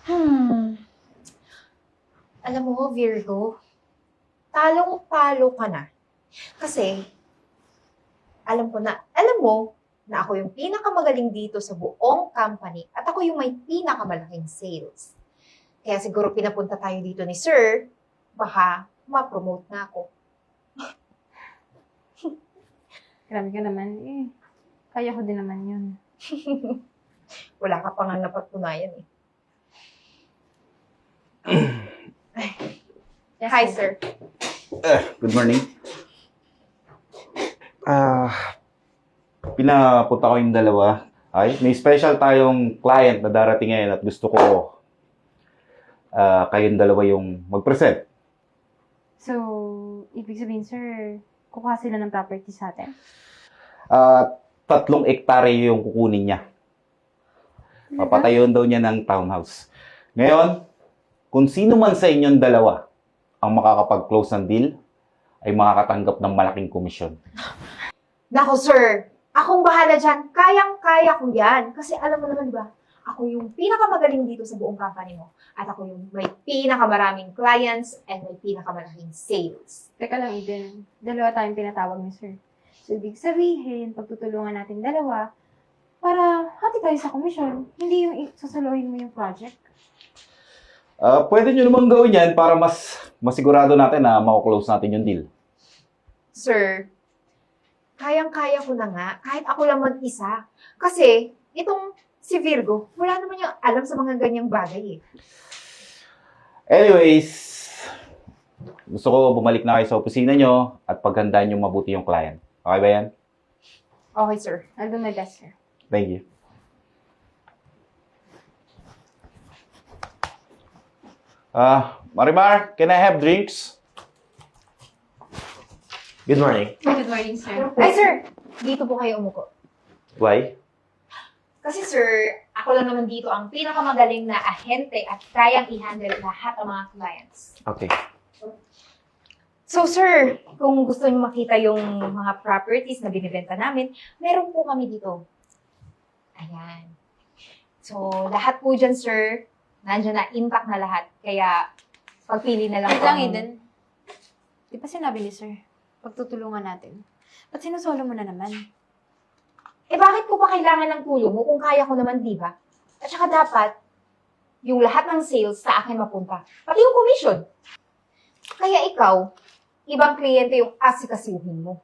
Hmm. Alam mo, Virgo, talong-talo ka na. Kasi, alam mo na ako yung pinakamagaling dito sa buong company at ako yung may pinakamalaking sales. Kaya siguro pinapunta tayo dito ni Sir, baka ma-promote na ako. Grabe ka naman eh. Kaya ko din naman yun. Wala ka pa nga napatunayan eh. Yes, Hi, Sir. Good morning. Pinapunta ko yung dalawa. Ay, may special tayong client na darating ngayon at gusto ko kayong dalawa yung mag-present. So, ibig sabihin, sir, kukuha sila ng property sa atin? 3 hektarya yung kukunin niya. Papatayon daw niya ng townhouse. Ngayon, kung sino man sa inyong dalawa ang makakapag-close ng deal, ay makakatanggap ng malaking komisyon. Nako, Sir. Akong bahala dyan. Kayang-kaya ko yan. Kasi alam mo naman ba, ako yung pinakamagaling dito sa buong company mo. At ako yung may pinakamaraming clients and may pinakamalaking sales. Teka lang, Eden. Dalawa tayong pinatawag ni sir. So, ibig sabihin, pagtutulungan natin dalawa, para hati tayo sa komisyon. Hindi yung susuluhin mo yung project. Pwede nyo naman gawin yan para mas masigurado natin na mako-close natin yung deal. Sir, kayang-kaya ko na nga kahit ako lang mag-isa. Kasi itong si Virgo, wala naman yung alam sa mga ganyang bagay eh. Anyways, gusto ko bumalik na kayo sa opisina nyo at paghandaan nyo mabuti yung client. Okay ba yan? Okay, sir. I'll do my best, sir. Thank you. Marimar, can I have drinks? Good morning. Good morning, sir. Ay, sir! Dito po kayo umuko. Why? Kasi sir, ako lang naman dito ang pinakamagaling na ahente at kayang i-handle lahat ng mga clients. Okay. So sir, kung gusto niyo makita yung mga properties na binibenta namin, meron po kami dito. Ayan. So, lahat po dyan, sir, nandiyan na intact na lahat. Kaya, pagpili na lang Wait po lang, ang- Eden. Di ba sinabi ni sir, pagtutulungan natin? Ba't sinusolo mo na naman? Eh, bakit ko pa kailangan ng tulong mo kung kaya ko naman, di ba? At saka dapat, yung lahat ng sales sa akin mapunta. Pati yung commission. Kaya ikaw, ibang kliyente yung asikasuhin mo.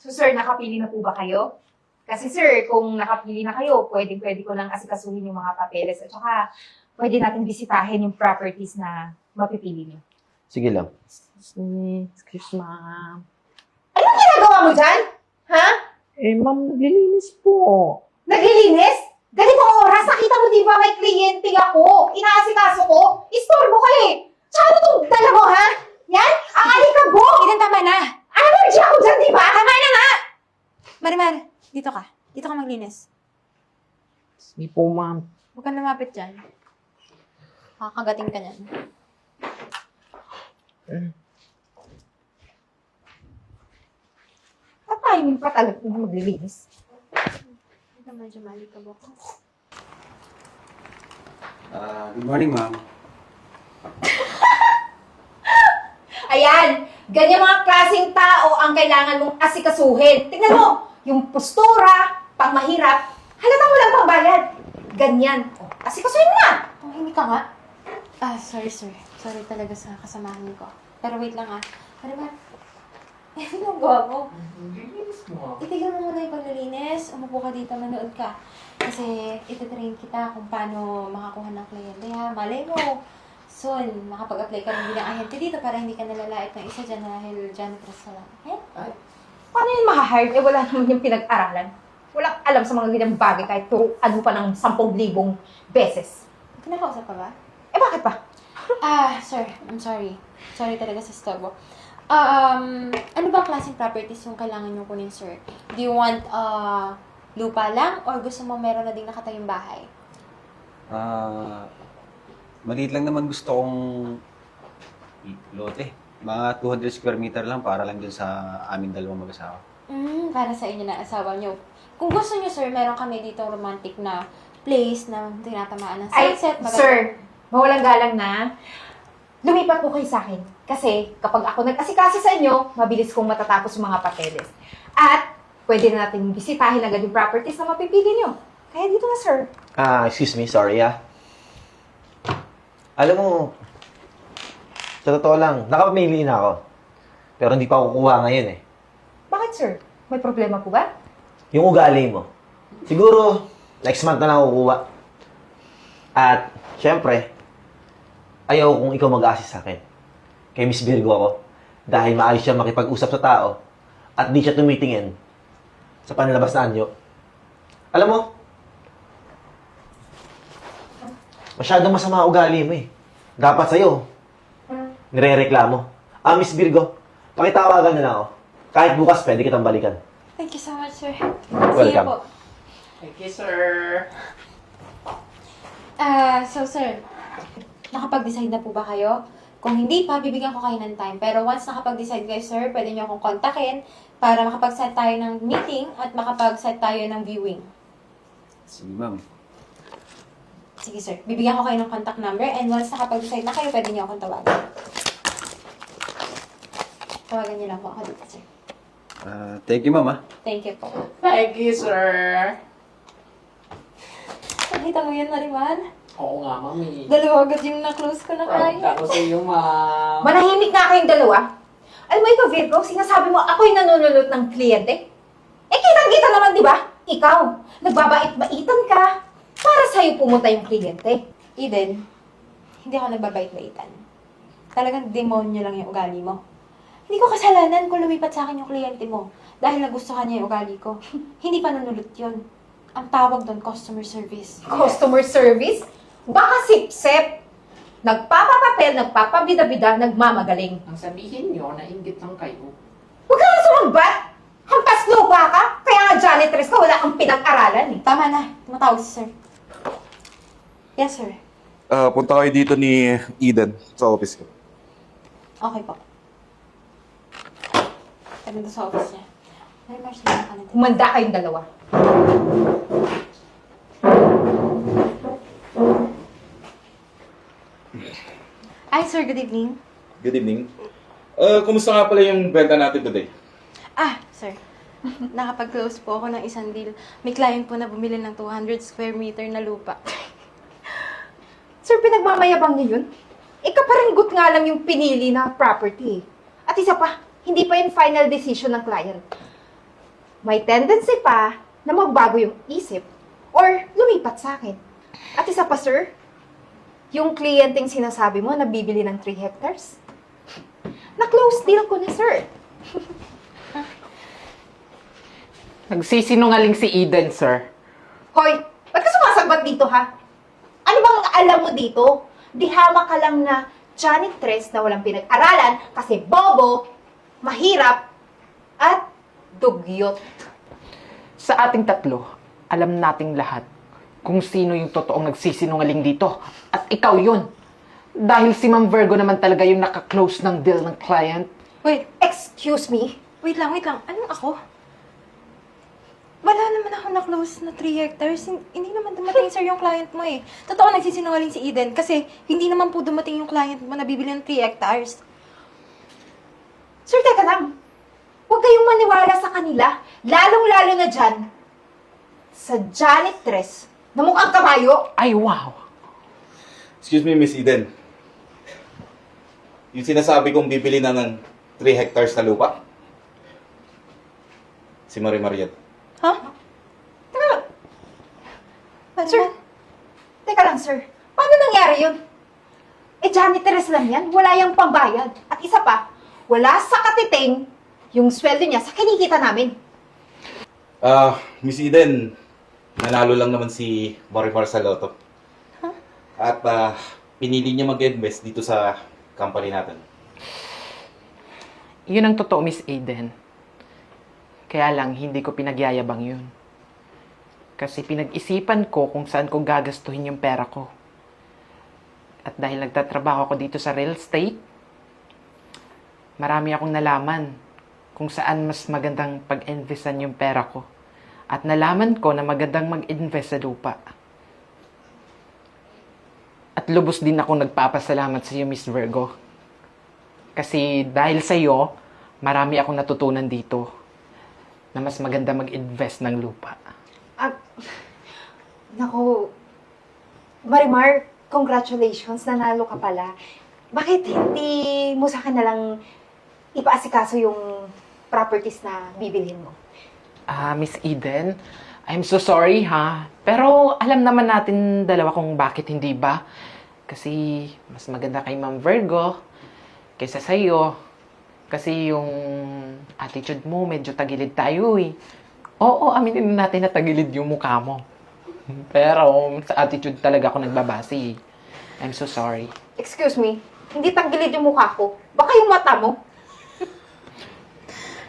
So, sir, nakapili na po ba kayo? Kasi, sir, kung nakapili na kayo, pwede ko lang asikasuhin yung mga papeles. At saka, pwede natin bisitahin yung properties na mapipili niyo. Sige lang. Excuse ma'am. Anong ginagawa mo dyan? Ha? Ma'am, naglilinis po. Naglilinis? Ganitong oras, nakita mo di ba may kliyente ako? Inaasikaso ko? Istorbo ka eh! Tsaka ano itong dala mo, ha? Yan? Ang alikabok! Eden, tama na! Allergy ako dyan, di ba? Tama na nga! Marimar, dito ka. Dito ka maglinis. Sige po, ma'am. Huwag kang lumapit dyan. Kakagating ka niyan. Tatayin pa talaga kung maglilinis. Ito medyo malikabok. Good morning, ma'am. Ayan! Ganyan mga klaseng tao ang kailangan mong asikasuhin. Tignan mo, yung postura, pang mahirap, halatang walang pambayad. Ganyan. O, asikasuhin mo na! Oh, hindi ka nga. Sorry, sir. Sorry talaga sa kasamahan ko. Pero wait lang Marimar, ginagawa mo. Itigil mo muna yung paglilinis. Umupo ka dito, manood ka. Kasi ititrain kita kung paano makakuha ng kliyente, ha? Malay mo, soon, makapag-apply ka ng bilang ahente dito para hindi ka nalalait ng isa dyan dahil janitress ka lang. Eh? Paano yun mahahire? Eh, wala naman yung pinag-aralan. Walang alam sa mga ganyang bagay kahit turuan mo pa ng 10,000 beses. Kinakausap ka ba? Eh, bakit pa? Sir, I'm sorry. Sorry talaga sa storbo. Ano ba klaseng properties yung kailangan nyo kunin, sir? Do you want, lupa lang or gusto mo meron na ding nakatayong bahay? Maliit lang naman gusto kong lote. Mga 200 square meter lang para lang dun sa aming dalawang mag-asawa. Para sa inyo na asawa nyo. Kung gusto nyo, sir, meron kami dito romantic na place na tinatamaan ng Ay, sunset. sir, mawalang galang na. Lumipat po kayo sa akin. Kasi kapag ako nag-asikaso sa inyo, mabilis kong matatapos yung mga papeles. At pwede na natin bisitahin agad yung properties na mapipili nyo. Kaya dito na, sir. Excuse me, sorry Alam mo, sa totoo lang, nakapamili na ako. Pero hindi pa ako kukuha ngayon eh. Bakit, sir? May problema po ba? Yung ugali mo. Siguro, next month na lang ako kukuha. At, syempre, ayaw kung ikaw mag-assist sa akin. Kay Miss Virgo ako. Dahil maayos siya makipag-usap sa tao at di siya tumitingin sa panlalabas na anyo. Alam mo, masyadong masama ang ugali mo eh. Dapat sa'yo, nire-reklamo. Miss Virgo, pakitawagan na lang ako. Kahit bukas, pwede kitang balikan. Thank you so much, sir. Welcome. See you po. Thank you, sir. So sir, nakapag-decide na po ba kayo? Kung hindi pa, bibigyan ko kayo ng time. Pero once nakapag-decide kayo, sir, pwede niyo akong kontakin para makapag-set tayo ng meeting at makapag-set tayo ng viewing. Sige, ma'am. Sige, sir. Bibigyan ko kayo ng contact number and once nakapag-decide na kayo, pwede niyo akong tawagan. Tawagan niyo lang po ako dito, sir. Thank you, ma'am, Thank you po. Thank you, sir. Nakita mo yun, Mariman? Oo nga, mami. Dalawa agad yung na-close ko na Proud kaya. ako sa iyo, ma'am. Manahimik nga kayong dalawa. Alam mo ikaw, Virgo, sinasabi mo ako'y nanunulot ng kliyente? Eh, kitang-kita naman, di ba? Ikaw, nagbabait-baitan ka. Para sa'yo pumunta yung kliyente. Eden, hindi ako nagbabait-baitan. Talagang demonyo lang yung ugali mo. Hindi ko kasalanan kung lumipat sa akin yung kliyente mo dahil nagustuhan niya yung ugali ko. Hindi pa nanulot yun. Ang tawag doon, customer service. Customer service? Baka sip-sip. Nagpapapapel, nagpapabida-bida, nagmamagaling. Ang sabihin nyo, nainggit lang kayo. Huwag ka nga sumagbat! Hampas lupa ka! Kaya nga janitress ka, wala kang pinag-aralan eh. Tama na. Tumatawag si sir. Yes, sir. Punta kayo dito ni Eden sa office ko. Okay po. Kami doon sa office niya. Very much na ka natin. Humanda kayong dalawa. Ay, sir. Good evening. Good evening. Kumusta nga pala yung benta natin today? Sir. Nakapag-close po ako ng isang deal. May client po na bumili ng 200 square meter na lupa. Sir, pinagmamayabang niyo yun? Ikaparenggot nga lang yung pinili na property. At isa pa, hindi pa yung final decision ng client. May tendency pa na magbago yung isip or lumipat sa akin. At isa pa, sir, yung kliyenteng sinasabi mo na bibili ng 3 hectares, na-close deal ko na, sir. Nagsisinungaling si Eden, sir. Hoy, ba't ka sumasagot dito, ha? Ano bang alam mo dito? Dihama ka lang na janitress na walang pinag-aralan kasi bobo, mahirap, at dugyot. Sa ating tatlo, alam nating lahat kung sino yung totoong nagsisinungaling dito. At ikaw yun. Dahil si Ma'am Virgo naman talaga yung naka-close ng deal ng client. Wait, Excuse me? wait lang. Anong ako? Wala naman ako na-close na 3 hectares. Hindi naman dumating, sir, yung client mo eh. Totoo, nagsisinungaling si Eden kasi hindi naman po dumating yung client mo na bibili ng 3 hectares. Sir, teka lang. Huwag kayong maniwala sa kanila. Lalong-lalo na dyan sa janitress na mukhang kabayo. Ay, wow! Excuse me, Miss Eden. Yung sinasabi kong bibili na ng 3 hectares na lupa? Si Marie Mariette. Ha? Teka lang. Ano Sir, ba? teka lang, sir. Paano nangyari yun? Eh, janitress lang yan. Wala yung pambayad. At isa pa, wala sa katiting yung sweldo niya sa kinikita namin. Miss Eden, nanalo lang naman si Marimar sa loto. At pinili niya mag-invest dito sa company natin. Yun ang totoo, Miss Eden. Kaya lang, hindi ko pinagyayabang yun. Kasi pinag-isipan ko kung saan ko gagastuhin yung pera ko. At dahil nagtatrabaho ako dito sa real estate, marami akong nalaman kung saan mas magandang pag-investan yung pera ko. At nalaman ko na magandang mag-invest sa lupa. At lubos din ako nagpapasalamat sa iyo, Miss Virgo. Kasi dahil sa iyo, marami akong natutunan dito na mas maganda mag-invest ng lupa. Naku, Marimar, congratulations, nanalo ka pala. Bakit hindi mo sa akin na lang ipaasikaso yung properties na bibilhin mo? Miss Eden, I'm so sorry ha. Pero alam naman natin dalawa kung bakit hindi ba. Kasi mas maganda kay Ma'am Virgo kaysa sa'yo. Kasi yung attitude mo, medyo tagilid tayo eh. Oo, aminin natin na tagilid yung mukha mo. Pero sa attitude talaga ako nagbabase. I'm so sorry. Excuse me, hindi tagilid yung mukha ko. Baka yung mata mo.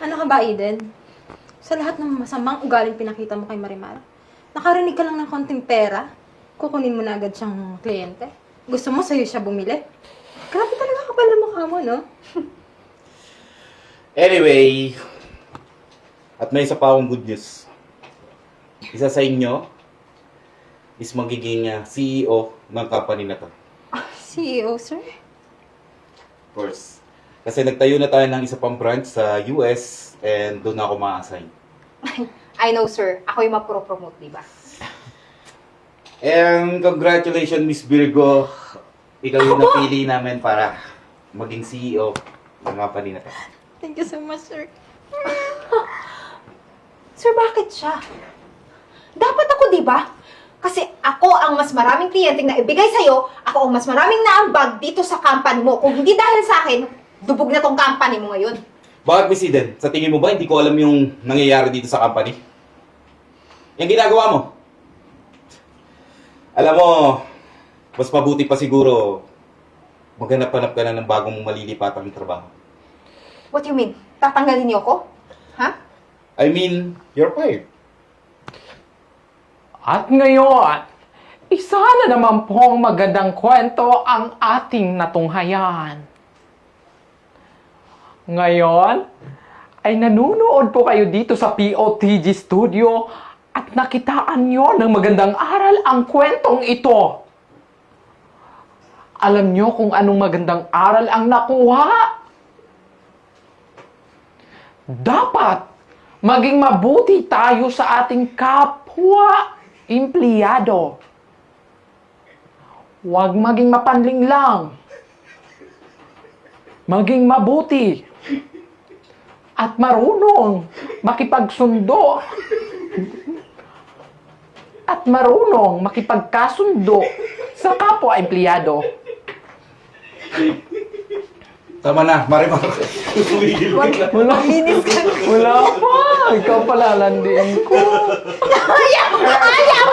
Ano ka ba, Eden? Sa lahat ng masamang ugaling pinakita mo kay Marimar, nakarinig ka lang ng konting pera, kukunin mo na agad siyang kliyente. Gusto mo sa'yo siya bumili? Grabe talaga kapal na mukha mo, no? Anyway, at may isa pa akong good news. Isa sa inyo is magiging CEO ng company na to. CEO, sir? Of course. Kasi nagtayo na tayo ng isa pang branch sa US and doon ako ma-assign. I know, sir. Ako yung mapro-promote, di ba? And congratulations, Miss Virgo. Ikaw yung napili namin para maging CEO ng company na to. Thank you so much, sir. Sir, bakit siya? Dapat ako, di ba? Kasi ako ang mas maraming kliyenteng na ibigay sa'yo, ako ang mas maraming naambag dito sa company mo. Kung hindi dahil sa akin, dubog na tong company mo ngayon. Bakit, Miss Eden? Sa tingin mo ba hindi ko alam yung nangyayari dito sa company? Yung ginagawa mo? Alam mo, mas mabuti pa siguro maghanap-hanap ka na ng bagong malilipatang trabaho. What you mean? Tatanggalin niyo ako? Ha? I mean, you're fired. At ngayon, isa na naman pong magandang kwento ang ating natunghayan. Ngayon, ay nanunood po kayo dito sa POTG Studio at nakitaan nyo ng magandang aral ang kwentong ito. Alam nyo kung anong magandang aral ang nakuha? Dapat maging mabuti tayo sa ating kapwa empleyado. Huwag maging mapanling lang. Maging mabuti. At marunong makipagsundo. At marunong makipagkasundo sa kapwa empleyado. Tama na, Marimar. Wala pa. Ikaw pala landian ko. Ayaw! Ayaw!